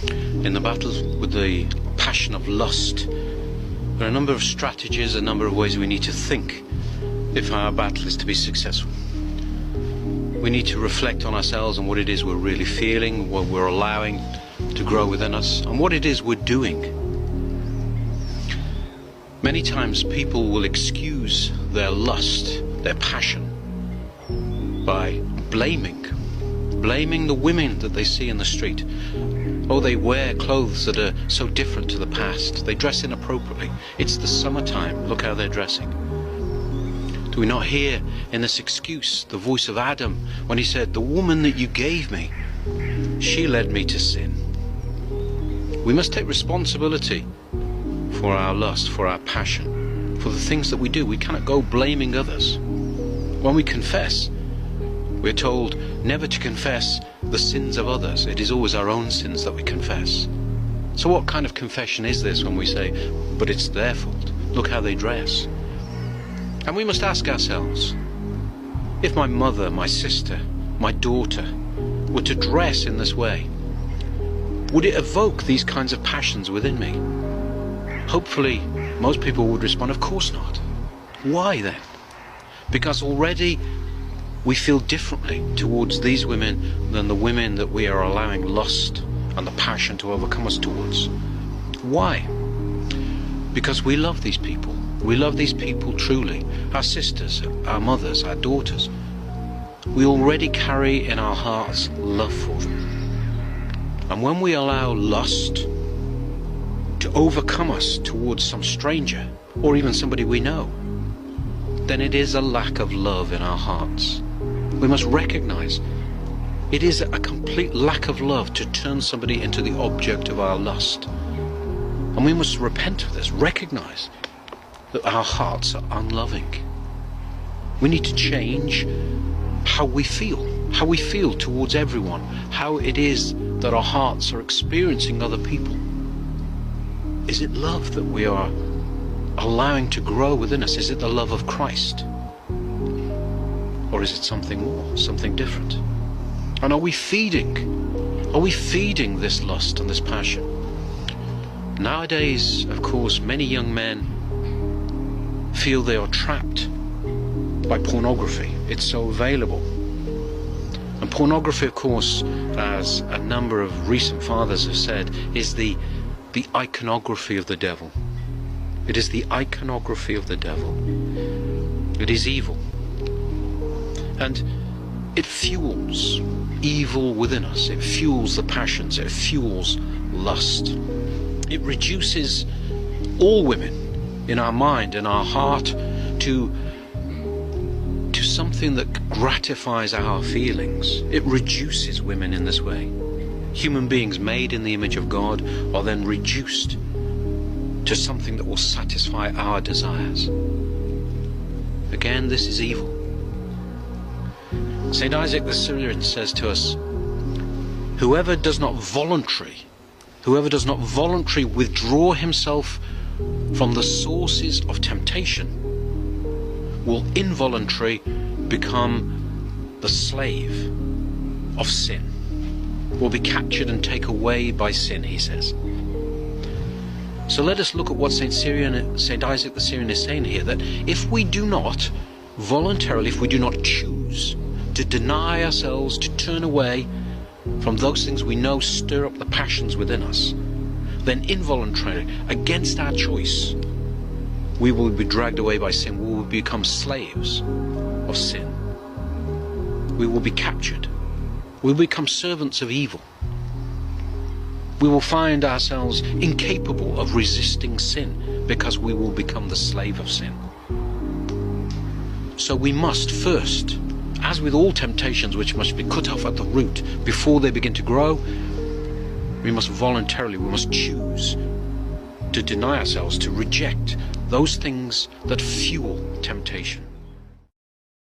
In the battle with the passion of lust, there are a number of strategies, a number of ways we need to think if our battle is to be successful. We need to reflect on ourselves and what it is we're really feeling, what we're allowing to grow within us, and what it is we're doing. Many times people will excuse their lust, their passion, by blaming the women that they see in the street. Oh, they wear clothes that are so different to the past. They dress inappropriately. It's the summertime. Look how they're dressing. Do we not hear in this excuse the voice of Adam when he said, "The woman that you gave me, she led me to sin"? We must take responsibility for our lust, for our passion, for the things that we do. We cannot go blaming others. When we confess, we're told never to confess the sins of others. It is always our own sins that we confess. So what kind of confession is this when we say, but it's their fault? Look how they dress. And we must ask ourselves, if my mother, my sister, my daughter were to dress in this way, would it evoke these kinds of passions within me? Hopefully, most people would respond, of course not. Why then? Because already we feel differently towards these women than the women that we are allowing lust and the passion to overcome us towards. Why? Because we love these people. We love these people truly. Our sisters, our mothers, our daughters. We already carry in our hearts love for them. And when we allow lust to overcome us towards some stranger or even somebody we know, then it is a lack of love in our hearts. We must recognize it is a complete lack of love to turn somebody into the object of our lust. And we must repent of this, recognize that our hearts are unloving. We need to change how we feel towards everyone, how it is that our hearts are experiencing other people. Is it love that we are allowing to grow within us? Is it the love of Christ? Or is it something more, something different? And are we feeding this lust and this passion? Nowadays, of course, many young men feel they are trapped by pornography. It's so available. And pornography, of course, as a number of recent fathers have said, is the iconography of the devil. It is the iconography of the devil. It is evil. And it fuels evil within us. It fuels the passions. It fuels lust. It reduces all women in our mind and our heart to something that gratifies our feelings. It reduces women in this way. Human beings made in the image of God are then reduced to something that will satisfy our desires. Again, this is evil. St. Isaac the Syrian says to us, whoever does not voluntarily withdraw himself from the sources of temptation will involuntarily become the slave of sin, will be captured and taken away by sin, he says. So let us look at what St. Isaac the Syrian is saying here, that if we do not voluntarily, if we do not choose to deny ourselves, to turn away from those things we know stir up the passions within us, then involuntarily, against our choice, we will be dragged away by sin. We will become slaves of sin. We will be captured. We will become servants of evil. We will find ourselves incapable of resisting sin because we will become the slave of sin. So we must first, as with all temptations which must be cut off at the root before they begin to grow, we must choose to deny ourselves, to reject those things that fuel temptation.